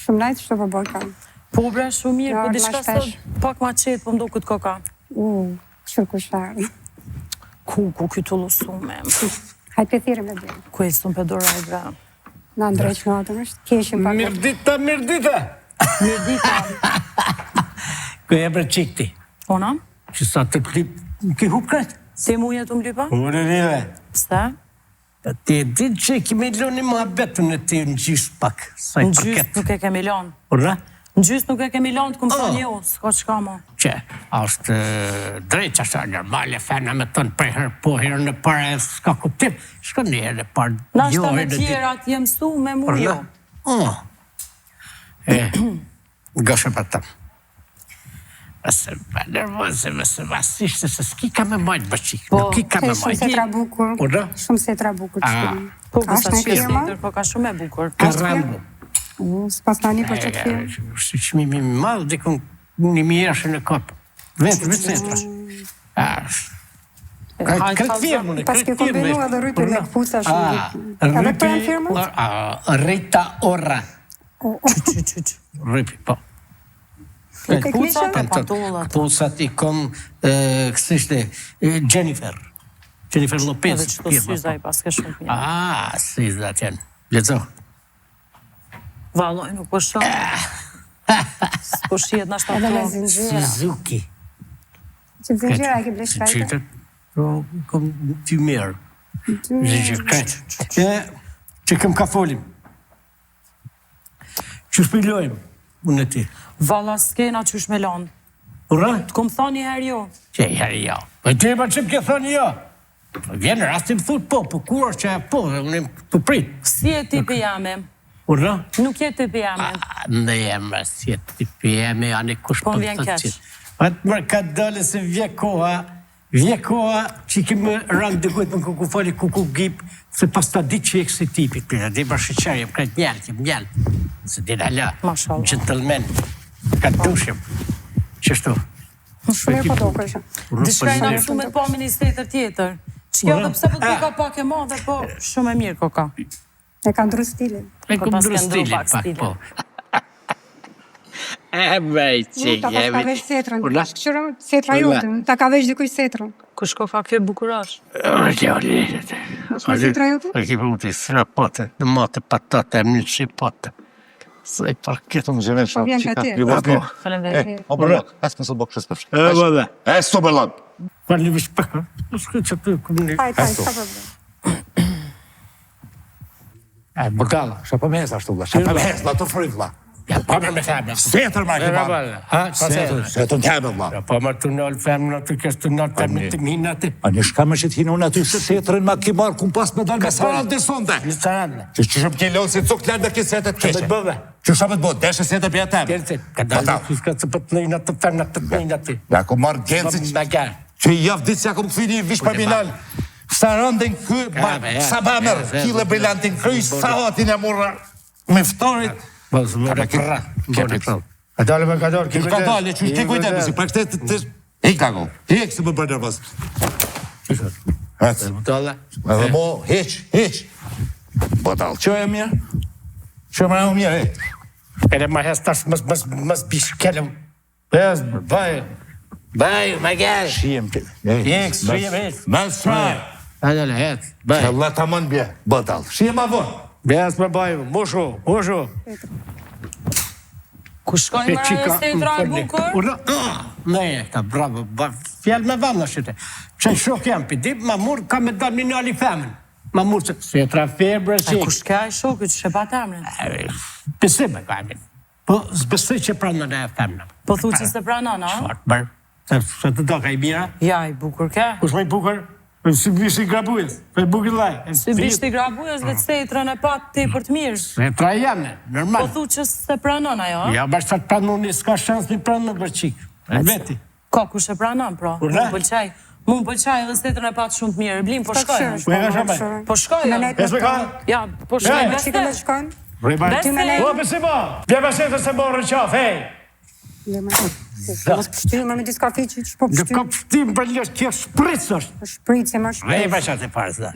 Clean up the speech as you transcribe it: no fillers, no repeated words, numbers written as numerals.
Shumë najtë, shto po bërë kam. Po bre, shumë mirë, po diçka sot pak ma qetë, po mdo këtë koka. Këshur kushtarë. Ku këtë lusume? Hajtë për thire me dhe. Ku e së në pedoraj, bre? Na ndrejq në atëm është, keshim pak. Mirdita! Mirdita. Ku e bre qikti? Ona? Që sa të klip, ki hup kretë? Se mu jetë më lypa? Ure rive. Pse? Ti e di që e kemi loni më abetën e ti në gjysë pak. Në gjysë nuk e kemi lonë. Ura? Në gjysë nuk e kemi lonë të këmë thënë jo, s'ka qka ma. Që, është drejtë ashtë normale, fena me tënë për herë po herë në parë e s'ka kuptim. Shka një herë në parë. Na shta me tjerat jem su me mu jo. Gëshë për tëmë. Mëse më nervozë, mëse vasishtë, se s'ki ka me majtë bëqik. Nuk ki ka me Shumë se tra bukur. Shumë se tra bukur të shkëmë. Po, kësa qërë, po ka shumë e bukur. Karambo. S'pas tani për që të firmë. Si qmimi madhë, dikun një mjeshë në kopë. Vetë setra. Këtë firmë, në pas ke kombinu edhe rrypi me këpuca shumë. Edhe për janë firmë? Rita Ora. Rrypi, po. Këpucat i kom, kësishte, Jennifer. Jennifer Lopez. Edhe që të syza i pas ke shumë mirë. Syza tjenë. Lezo. Valoj, nuk po shumë. Po shihet në ashtë Edhe me ato. zingjera. Suzuki. Që zingjera e ke blesh shkajte? Qytet, kom ty mirë. Zingjera, kretë. Që këm ka folim. Që shpilojmë, unë e ti. Vala s'kena qysh me lanë. Ura? Të kom thani herë jo. Që herë jo. Po të e pa që më ke thani jo. Vjenë rastim thut po, po kur është që e po, unë të prit. Si e tipi jame? Ura? Nuk je tipi jame. Në jemë, si e tipi jeme, anë kush Po për vjen të keq. qitë. Atë mërë ka dole se vje koha që kemë rangë dëgojtë më kuku fali, kuku gjip, se pas ta di që e kësi tipi, përja, dhe i bërë shëqarë, jem krejt mjallë, se di në la, gentleman, ka të dushim, qështu. Shumë e po do kërshë. Dishka i në shumë e po ministetër tjetër. Që kjo dhe pse po të ka pak e madhe, po shumë e mirë koka. E ka ndru stilin. E ku ndru stilin, pak po. E bej që Ta pas ka jemi. vesh setrën. Shkëshura setra jote. Ta ka vesh dikuj setrën. Kush koka kjo bukurash? Kjo lirit. Shme setra jote? E ki puti, sra pote, në mate patate, më një që pote. Se i parketë. Më gjemen Po vjen ka ti. Falemderit. O bërlot, asë nësë bëk shës përshë. bëdhe. Së bërlot. Kërë një vishë përka. Shkë që të këmë Hajt, s'ka problem. Bërkala, shë për mes ashtu, shë për mes, la të frivla. Ja, po mërë me themë. Setër, ma ke ba. Setër t'jabë, vla. Po mërë të nëllë femë në të kështë të nëllë të më të minë aty. A një shka me që t'hinë unë aty setërën ma ki marë kun pas me dalë me sarën të sonde. Në sarën. Që shumë ke lonë si cuk lërë dhe ki setët Që keqe. të bëve. Që shumë të bëve, deshe setër për jetem. Gjelëci, ka dalë të ka të pëtë nëjnë atë femë në të nëjnë aty. Ja ku marë gjelëci që i javë ditë që ja ku më këthini vish për minal. Sa rëndin kë, sa bamer, kile brillantin kry, sa hatin e murra. Me ftorit. Po, zë mërë e përra. Ka dalë me ka dalë, Ka dalë, që ti kujtet, si për këtë të... Ik tako, ik se më bërë nervës. Hëtë. Edhe mo, heq. Bëdal, që e mirë? Që më e mirë, e? Edhe ma hes tash mës bishkelëm. Hes, baj, ma gjerë. Shiem të... Jek, shiem, hes. Mes shaj. Adele, hes, baj. Allah ta mën bje, bëdal. Shiem avon. Hes me baj, mushu. Ku shkojnë më e setra e bukur? Ne, ta bravo, fjallë me vamë në shite. Që shok jam për dip, ma murë ka me dalë minali femën. Ma murë se tra febrë, A ku shka e shokët që shepa temrin? Pësime ka emin. Po, zbësoj që pranë në e femëna. Po thu që se pranon, a? Shfartë bërë. Se të do ka i bira. Ja, i bukur ke. Kush me i bukur? Si bishti grabujës. Pe bukur laj. Si bishti grabujës dhe të setrën e pat ti për të mirë. Se tra jame, normal. Po thu që se pranon ajo, a? Ja, bashkë të pranë unë, s'ka shansë një pranë në bërqik. Veti. Ka ku shë pranon, pra. Mu më pëlqaj. Mu më pëlqaj edhe setrën e pat shumë të mirë. Blim, po shkojnë. Po e ka shabaj. Po shkojnë. Esme ka? Ja, po shkojnë. Që këmë shkojnë? Beste. O, pësimo! Bje basetë se morë në qaf, hej! Mos pështimë me diska fiqi që po Në pështimë. ka pështim për një kjo shpritës është. Shpritës e më shpritës. Vej, bashkë atë parës, da.